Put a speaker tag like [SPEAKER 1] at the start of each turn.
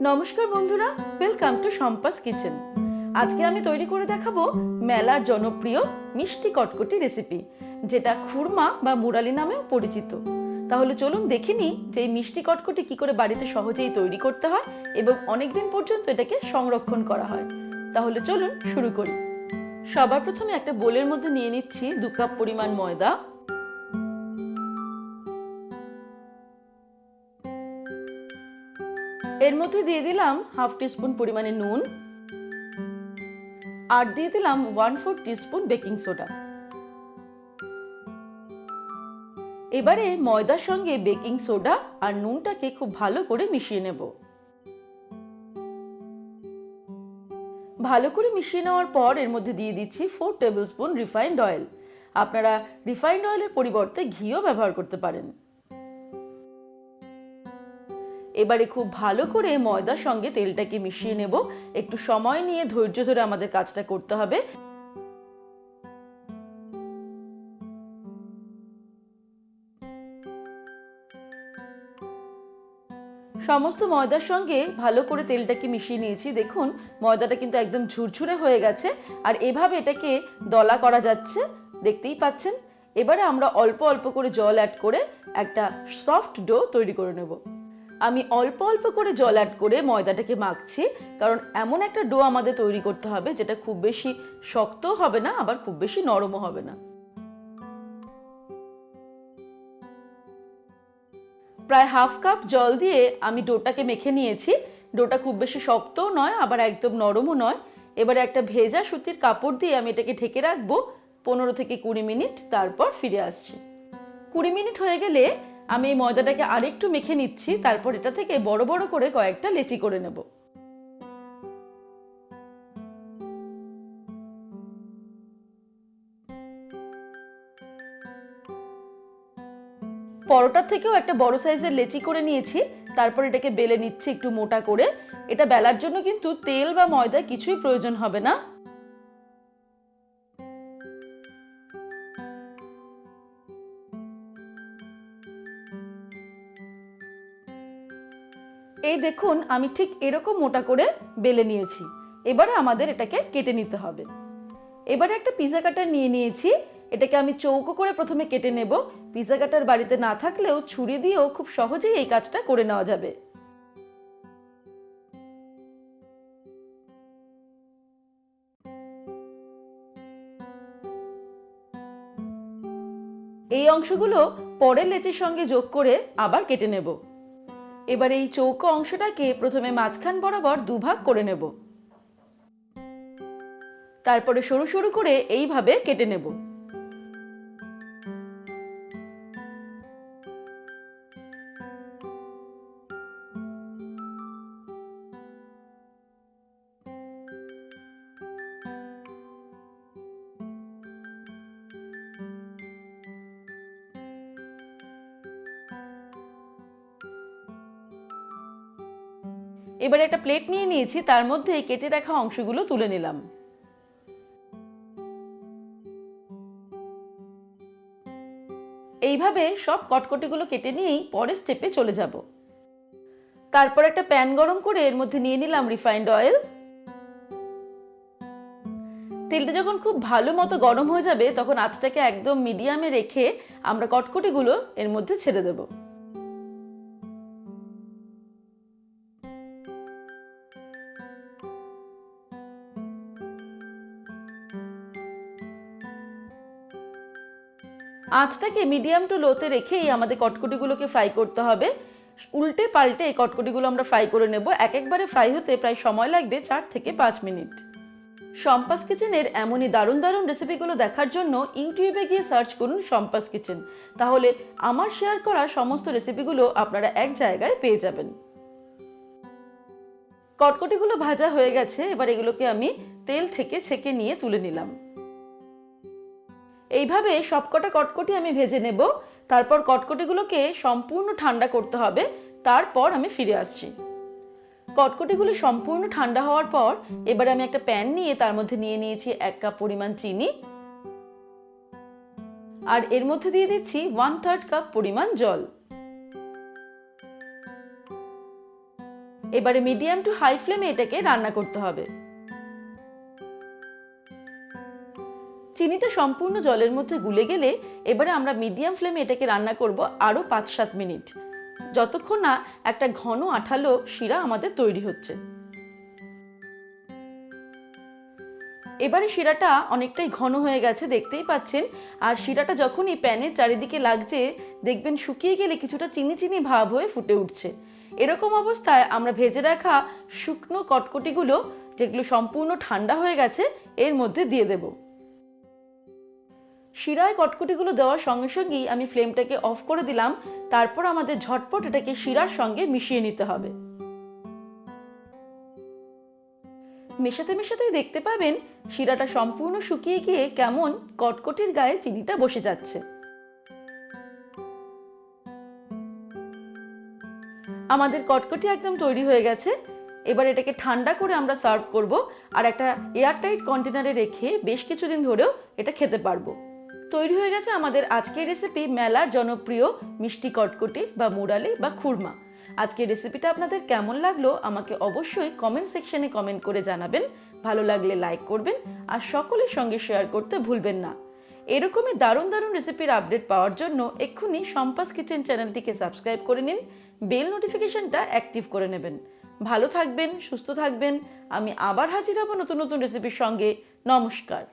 [SPEAKER 1] নমস্কার বন্ধুরা, welcome to সম্পাস kitchen. আজকে আমি তৈরি করে দেখাবো মেলার জনপ্রিয় মিষ্টি কটকটি রেসিপি, যেটা খুরমা বা মুরালি নামেও পরিচিত। তাহলে চলুন দেখে নিই যে এই মিষ্টি কটকটি কি করে বাড়িতে সহজেই তৈরি করতে হয় এবং অনেকদিন পর্যন্ত এটাকে সংরক্ষণ করা হয়। তাহলে চলুন শুরু করি। সবার প্রথমে একটা বোলের মধ্যে নিয়ে নিচ্ছি 2 কাপ পরিমাণ ময়দা। এর মধ্যে দিয়ে দিলাম হাফ টিস্পুন পরিমাণে নুন আর দিয়ে দিলাম 1/4 টিস্পুন বেকিং সোডা। এবারে ময়দার সঙ্গে বেকিং সোডা আর নুনটাকে খুব ভালো করে মিশিয়ে নেব। ভালো করে মিশিয়ে নেওয়ার পর এর মধ্যে দিয়ে দিচ্ছি 4 টেবিলস্পুন রিফাইন্ড অয়েল। আপনারা রিফাইন্ড অয়েলের পরিবর্তে ঘিও ব্যবহার করতে পারেন। এবারে খুব ভালো করে ময়দার সঙ্গে তেলটাকে মিশিয়ে নেব। একটু সময় নিয়ে ধৈর্য ধরে আমাদের কাজটা করতে হবে। সমস্ত ময়দার সঙ্গে ভালো করে তেলটাকে মিশিয়ে নিয়েছি। দেখুন ময়দাটা কিন্তু একদম ঝুরঝুরে হয়ে গেছে আর এভাবে এটাকে দলা করা যাচ্ছে, দেখতেই পাচ্ছেন। এবারে আমরা অল্প অল্প করে জল অ্যাড করে একটা সফট ডো তৈরি করে নেব। আমি অল্প অল্প করে জল অ্যাড করে ময়দাটাকে মাখছি, কারণ এমন একটা ডো আমাদের তৈরি করতে হবে যেটা খুব বেশি শক্তও হবে না, আবার খুব বেশি নরমও হবে না। প্রায় হাফ কাপ জল দিয়ে আমি ডোটাকে মেখে নিয়েছি। ডোটা খুব বেশি শক্তও নয়, আবার একদম নরমও নয়। এবারে একটা ভেজা সুতির কাপড় দিয়ে আমি এটাকে ঢেকে রাখবো 15 থেকে 20 মিনিট, তারপর ফিরে আসছি। 20 মিনিট হয়ে গেলে আমি এই ময়দাটাকে আরেকটু মেখে নিচ্ছি। তারপর এটা থেকে বড় বড় করে কয়েকটা লেচি করে নেব। পরোটার থেকেও একটা বড় সাইজের লেচি করে নিয়েছি। তারপর এটাকে বেলে নিচ্ছি একটু মোটা করে। এটা বেলার জন্য কিন্তু তেল বা ময়দা কিছুই প্রয়োজন হবে না। এই দেখুন আমি ঠিক এরকম মোটা করে বেলে নিয়েছি। এবারে আমাদের এটাকে কেটে নিতে হবে। এবারে একটা পিজা কাটার নিয়ে নিয়েছি। এটাকে আমি চৌকো করে প্রথমে কেটে নেব। পিজা কাটার বাড়িতে না থাকলেও ছুরি দিয়েও খুব সহজেই এই কাজটা করে নেওয়া যাবে। এই অংশগুলো পরের লেচির সঙ্গে যোগ করে আবার কেটে নেব। এবার এই চৌকো অংশটাকে প্রথমে মাঝখান বরাবর দুভাগ করে নেব। তারপরে সরু সরু করে এইভাবে কেটে নেব। এবারে একটা প্লেট নিয়ে নিয়েছি, তার মধ্যে এই কেটে রাখা অংশগুলো তুলে নিলাম। এইভাবে সব কটকটিগুলো কেটে নিয়েই পরের স্টেপে চলে যাব। তারপর একটা প্যান গরম করে এর মধ্যে নিয়ে নিলাম রিফাইন্ড অয়েল। তেলটা যখন খুব ভালো মতো গরম হয়ে যাবে তখন আঁচটাকে একদম মিডিয়ামে রেখে আমরা কটকটিগুলো এর মধ্যে ছেড়ে দেব। আঁচটাকে মিডিয়াম টু লোতে রেখেই আমাদের কটকটিগুলোকে ফ্রাই করতে হবে। উল্টে পাল্টে এই কটকটিগুলো আমরা ফ্রাই করে নেব। এক একবারে ফ্রাই হতে প্রায় সময় লাগবে 4 থেকে 5 মিনিট। সম্পাস কিচেনের এমনই দারুণ দারুণ রেসিপিগুলো দেখার জন্য ইউটিউবে গিয়ে সার্চ করুন সম্পাস কিচেন। তাহলে আমার শেয়ার করা সমস্ত রেসিপিগুলো আপনারা এক জায়গায় পেয়ে যাবেন। কটকটিগুলো ভাজা হয়ে গেছে। এবার এগুলোকে আমি তেল থেকে ছেঁকে নিয়ে তুলে নিলাম। এইভাবে সবকটা কটকটি আমি ভেজে নেব। তারপর কটকটিগুলোকে সম্পূর্ণ ঠান্ডা করতে হবে, তারপর আমি ফিরে আসছি। কটকটিগুলো সম্পূর্ণ ঠান্ডা হওয়ার পর এবারে আমি একটা প্যান নিয়ে তার মধ্যে নিয়ে নিয়েছি 1 কাপ পরিমাণ চিনি আর এর মধ্যে দিয়ে দিচ্ছি 1/3 কাপ পরিমাণ জল। এবারে মিডিয়াম টু হাই ফ্লেমে এটাকে রান্না করতে হবে। চিনিটা সম্পূর্ণ জলের মধ্যে গুলে গেলে এবারে আমরা মিডিয়াম ফ্লেমে এটাকে রান্না করব আরো 5-7 মিনিট, যতক্ষণ না একটা ঘন আঠালো শিরা আমাদের তৈরি হচ্ছে। এবারে শিরাটা অনেকটাই ঘন হয়ে গেছে, দেখতেই পাচ্ছেন। আর শিরাটা যখনই প্যানের চারিদিকে লাগছে দেখবেন শুকিয়ে গেলে কিছুটা চিনি চিনি ভাব হয়ে ফুটে উঠছে। এরকম অবস্থায় আমরা ভেজে রাখা শুকনো কটকটিগুলো, যেগুলো সম্পূর্ণ ঠান্ডা হয়ে গেছে, এর মধ্যে দিয়ে দেব। শিরায় কটকটিগুলো দেওয়ার সঙ্গে সঙ্গেই আমি ফ্লেমটাকে অফ করে দিলাম। তারপর আমাদের ঝটপট এটাকে শিরার সঙ্গে মিশিয়ে নিতে হবে। মেশাতে মেশাতেই দেখতে পাবেন শিরাটা সম্পূর্ণ শুকিয়ে গিয়ে কেমন কটকটির গায়ে চিনিটা বসে যাচ্ছে। আমাদের কটকটি একদম তৈরি হয়ে গেছে। এবার এটাকে ঠান্ডা করে আমরা সার্ভ করব, আর একটা এয়ারটাইট কন্টেনারে রেখে বেশ কিছুদিন ধরেও এটা খেতে পারবো। তৈরি হয়ে গেছে আমাদের আজকের রেসিপি, মেলার জনপ্রিয় মিষ্টি কটকটি বা মুরালি বা খুরমা। আজকের রেসিপিটা আপনাদের কেমন লাগলো আমাকে অবশ্যই কমেন্ট সেকশনে কমেন্ট করে জানাবেন। ভালো লাগলে লাইক করবেন আর সকলের সঙ্গে শেয়ার করতে ভুলবেন না। এরকমই দারুণ দারুণ রেসিপির আপডেট পাওয়ার জন্য এক্ষুনি সম্পাস কিচেন চ্যানেলটিকে সাবস্ক্রাইব করে নিন, বেল নোটিফিকেশনটা অ্যাক্টিভ করে নেবেন। ভালো থাকবেন, সুস্থ থাকবেন। আমি আবার হাজির হব নতুন নতুন রেসিপির সঙ্গে। নমস্কার।